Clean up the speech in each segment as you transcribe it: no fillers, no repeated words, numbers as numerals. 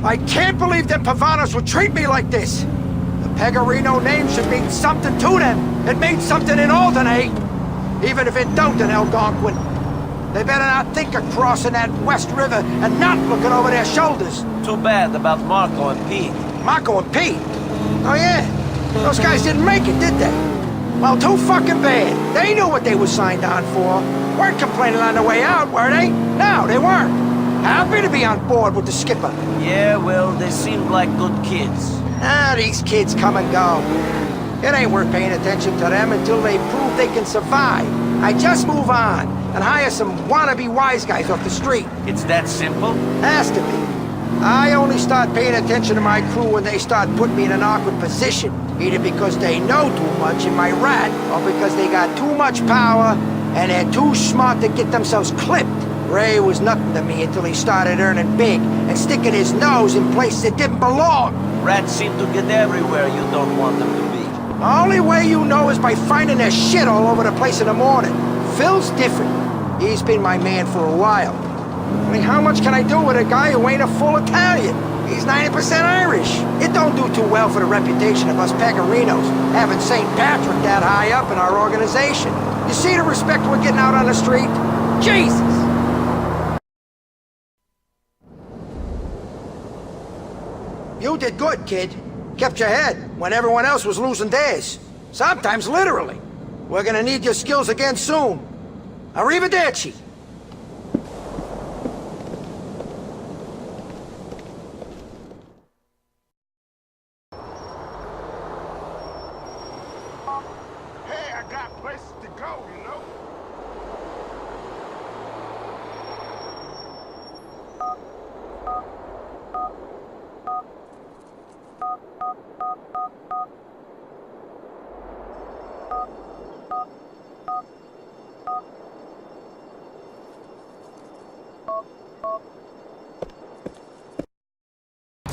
I can't believe them Pavanos would treat me like this. The Pegorino name should mean something to them. It means something in Alderney. Even if it don't in Algonquin. They better not think of crossing that West River and not looking over their shoulders. Too bad about Marco and Pete. Marco and Pete? Oh yeah, those guys didn't make it, did they? Well, too fucking bad. They knew what they were signed on for. Weren't complaining on the way out, were they? No, they weren't. Happy to be on board with the skipper. Yeah, well, they seemed like good kids. Ah, these kids come and go. It ain't worth paying attention to them until they prove they can survive. I just move on and hire some wannabe wise guys off the street. It's that simple? Has to be. I only start paying attention to my crew when they start putting me in an awkward position. Either because they know too much in my rat, or because they got too much power and they're too smart to get themselves clipped. Ray was nothing to me until he started earning big and sticking his nose in places that didn't belong. Rats seem to get everywhere you don't want them to be. The only way you know is by finding their shit all over the place in the morning. Phil's different. He's been my man for a while. I mean, how much can I do with a guy who ain't a full Italian? He's 90% Irish. It don't do too well for the reputation of us Pegorinos, having St. Patrick that high up in our organization. You see the respect we're getting out on the street? Jesus! You did good, kid. Kept your head when everyone else was losing theirs. Sometimes literally. We're gonna need your skills again soon. Arrivederci. Hey, I got places to go, you know?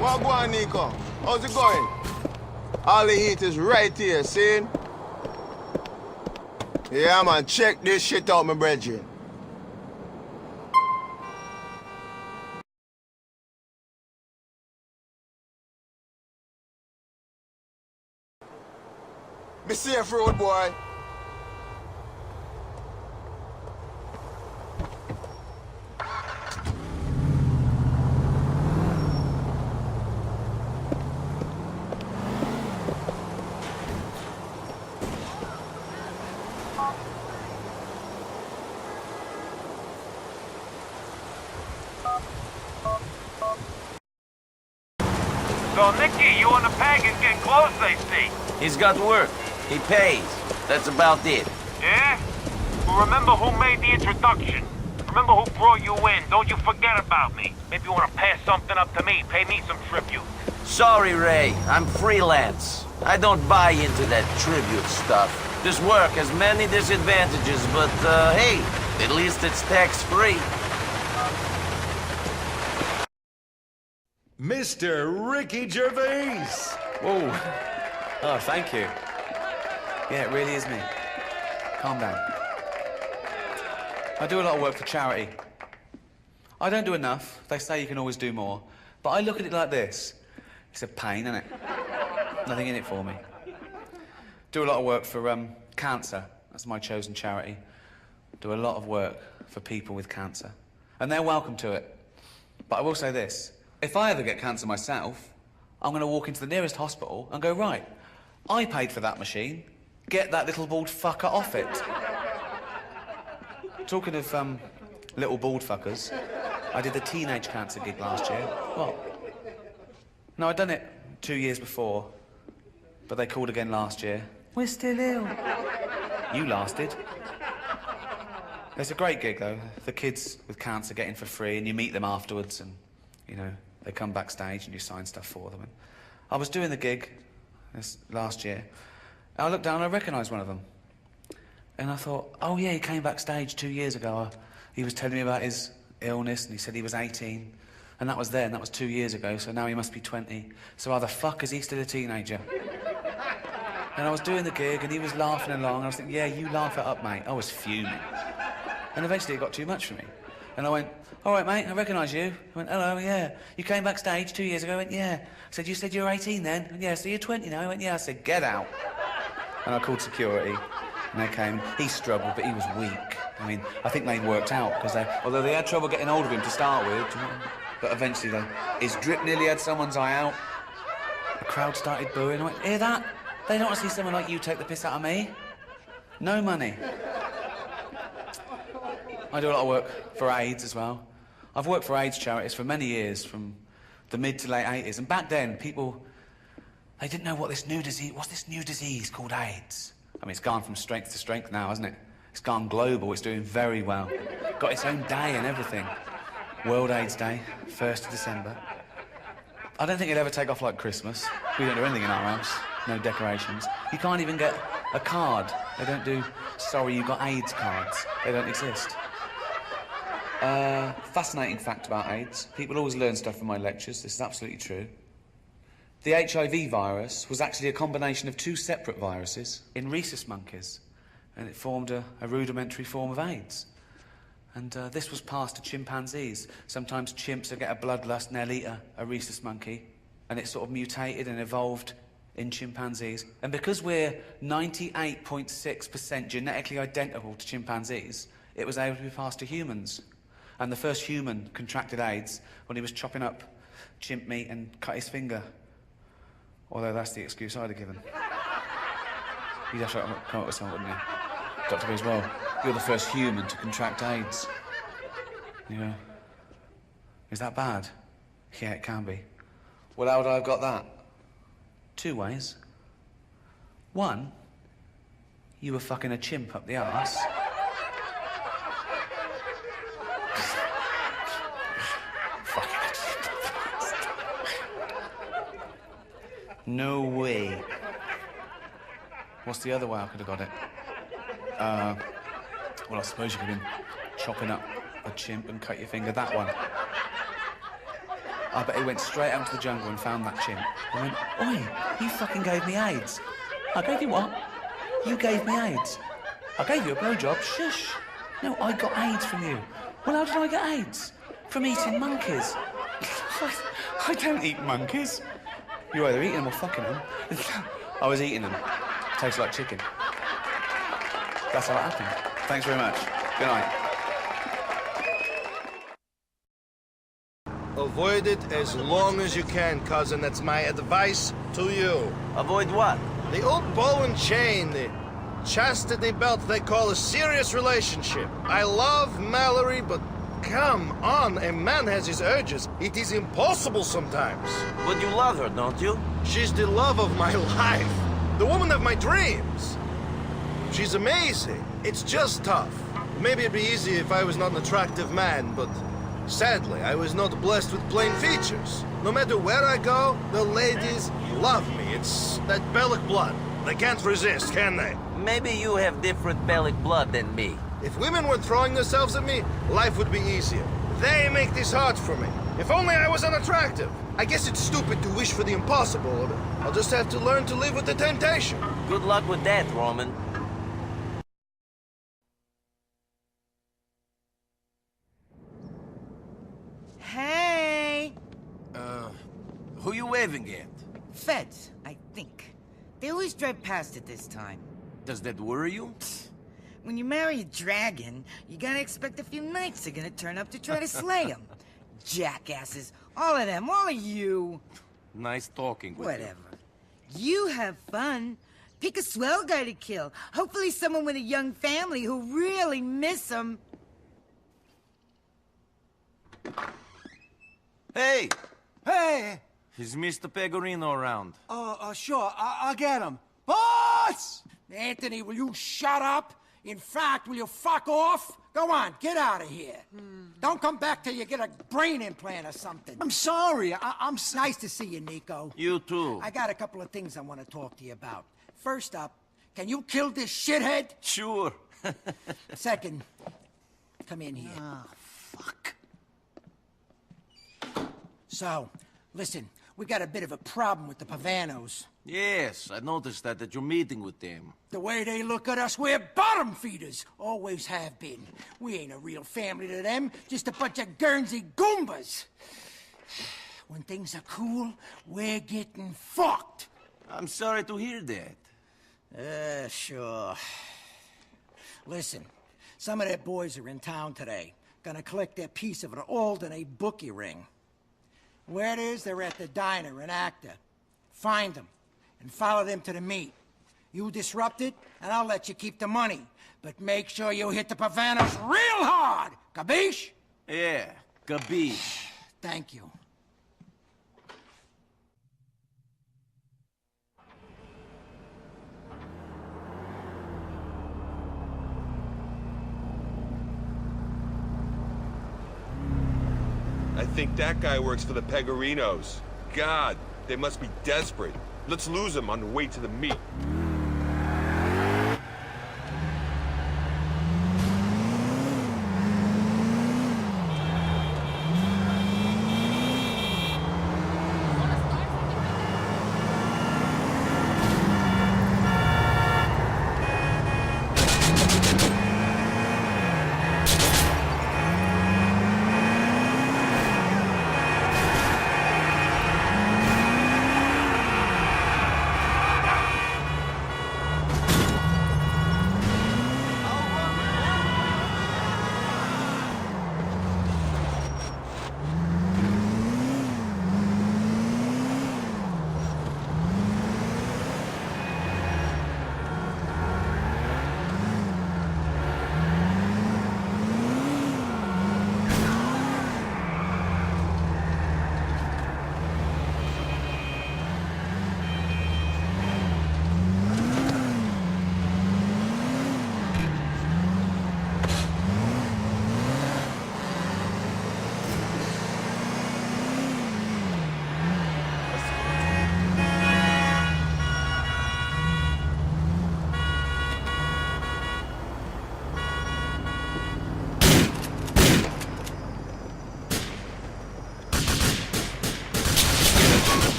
Well, go on, Nico. How's it going? All the heat is right here, see? Yeah, man, check this shit out, my brethren. Be safe, road boy. So, Nicky, you and the Pagans getting close, they see. He's got work. He pays. That's about it. Yeah? Well, remember who made the introduction. Remember who brought you in. Don't you forget about me. Maybe you want to pass something up to me. Pay me some tribute. Sorry, Ray. I'm freelance. I don't buy into that tribute stuff. This work has many disadvantages, but, hey, at least it's tax-free. Mr. Ricky Gervais! Whoa. Oh, thank you. Yeah, it really is me. Calm down. I do a lot of work for charity. I don't do enough. They say you can always do more. But I look at it like this. It's a pain, isn't it? Nothing in it for me. Do a lot of work for cancer. That's my chosen charity. Do a lot of work for people with cancer. And they're welcome to it. But I will say this. If I ever get cancer myself, I'm going to walk into the nearest hospital and go, right, I paid for that machine. Get that little bald fucker off it. Talking of little bald fuckers, I did the teenage cancer gig last year. What? No, I'd done it 2 years before, but they called again last year. We're still ill. You lasted. It's a great gig, though. The kids with cancer get in for free, and you meet them afterwards, and, you know, they come backstage and you sign stuff for them. And I was doing the gig this last year, and I looked down and I recognised one of them. And I thought, oh yeah, he came backstage 2 years ago. He was telling me about his illness, and he said he was 18. And that was then, that was 2 years ago, so now he must be 20. So how the fuck is he still a teenager? And I was doing the gig, and he was laughing along, and I was thinking, yeah, you laugh it up, mate. I was fuming. And eventually it got too much for me. And I went, all right, mate, I recognise you. I went, hello, yeah. You came backstage 2 years ago? I went, yeah. I said, you said you were 18 then? I went, yeah, so you're 20 now? I went, yeah. I said, get out. And I called security, and they came. He struggled, but he was weak. I mean, I think they worked out, because although they had trouble getting hold of him to start with, but eventually, his drip nearly had someone's eye out. The crowd started booing. I went, hear that? They don't want to see someone like you take the piss out of me. No money. I do a lot of work for AIDS as well. I've worked for AIDS charities for many years, from the mid to late 80s. And back then, people, they didn't know what's this new disease called AIDS. I mean, it's gone from strength to strength now, hasn't it? It's gone global, it's doing very well. Got its own day and everything. World AIDS Day, 1st of December. I don't think it'll ever take off like Christmas. We don't do anything in our house. No decorations. You can't even get a card. They don't do, sorry, you got AIDS cards. They don't exist. Fascinating fact about AIDS. People always learn stuff from my lectures. This is absolutely true. The HIV virus was actually a combination of 2 separate viruses in rhesus monkeys, and it formed a rudimentary form of AIDS. And this was passed to chimpanzees. Sometimes chimps will get a bloodlust and they'll eat a rhesus monkey, and it sort of mutated and evolved in chimpanzees. And because we're 98.6% genetically identical to chimpanzees, it was able to be passed to humans. And the first human contracted AIDS when he was chopping up chimp meat and cut his finger. Although that's the excuse I'd have given. You'd have to come up with something, wouldn't you? Doctor goes, well, you're the first human to contract AIDS. You go, is that bad? Yeah, it can be. Well, how would I have got that? 2 ways. 1, you were fucking a chimp up the arse. No way. What's the other way I could have got it? Well, I suppose you could have been chopping up a chimp and cut your finger. That one. I bet he went straight out into the jungle and found that chimp. And went, oi, you fucking gave me AIDS. I gave you what? You gave me AIDS. I gave you a blowjob. Shush. No, I got AIDS from you. Well, how did I get AIDS? From eating monkeys. I don't eat monkeys. You're either eating them or fucking them. I was eating them. Tastes like chicken. That's how it happened. Thanks very much. Good night. Avoid it as long as you can, cousin. That's my advice to you. Avoid what? The old ball and chain, the chastity belt they call a serious relationship. I love Mallory, but come on, a man has his urges. It is impossible sometimes. But you love her, don't you? She's the love of my life. The woman of my dreams. She's amazing. It's just tough. Maybe it'd be easy if I was not an attractive man, but sadly, I was not blessed with plain features. No matter where I go, the ladies love me. It's that Bellic blood. They can't resist, can they? Maybe you have different Bellic blood than me. If women were throwing themselves at me, life would be easier. They make this hard for me. If only I was unattractive. I guess it's stupid to wish for the impossible. I'll just have to learn to live with the temptation. Good luck with that, Roman. Hey! Who you waving at? Feds, I think. They always drive past at this time. Does that worry you? When you marry a dragon, you gotta expect a few knights are gonna turn up to try to slay him. Jackasses. All of them, all of you. Nice talking with Whatever. You have fun. Pick a swell guy to kill. Hopefully someone with a young family who really miss him. you. Hey! Hey! Is Mr. Pegorino around? Sure, I'll get him. Boss! Anthony, will you shut up? In fact, will you fuck off? Go on, get out of here. Don't come back till you get a brain implant or something. I'm sorry, I'm... Nice to see you, Nico. You too. I got a couple of things I want to talk to you about. First up, can you kill this shithead? Sure. Second, come in here. Fuck. So, listen, we got a bit of a problem with the Pavanos. Yes, I noticed that at your meeting with them. The way they look at us, we're bottom feeders. Always have been. We ain't a real family to them, just a bunch of Guernsey Goombas. When things are cool, we're getting fucked. I'm sorry to hear that. Sure. Listen, some of their boys are in town today. Gonna collect their piece of an Alderney bookie ring. Where it is, they're at the diner in Acta. Find them, and follow them to the meet. You disrupt it, and I'll let you keep the money. But make sure you hit the Pavanos real hard! Capiche? Yeah, capiche. Thank you. I think that guy works for the Pegorinos. God, they must be desperate. Let's lose him on the way to the meet.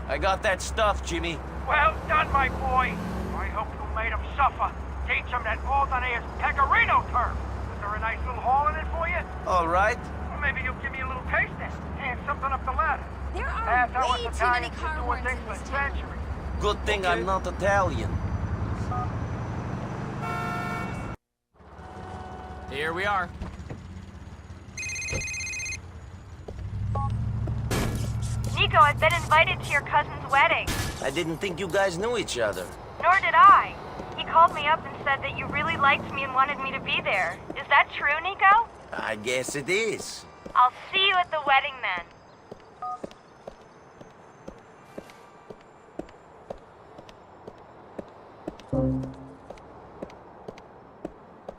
I got that stuff, Jimmy. Well done, my boy. I hope you made him suffer. Teach him that Alderney is Pegorino term. Is there a nice little haul in it for you? All right. Well, maybe you'll give me a little taste then. And something up the ladder. There are way too many Italians car been horns doing in things this for town. centuries. Good thing I'm not Italian. Here we are. Nico, I've been invited to your cousin's wedding. I didn't think you guys knew each other. Nor did I. He called me up and said that you really liked me and wanted me to be there. Is that true, Nico? I guess it is. I'll see you at the wedding then.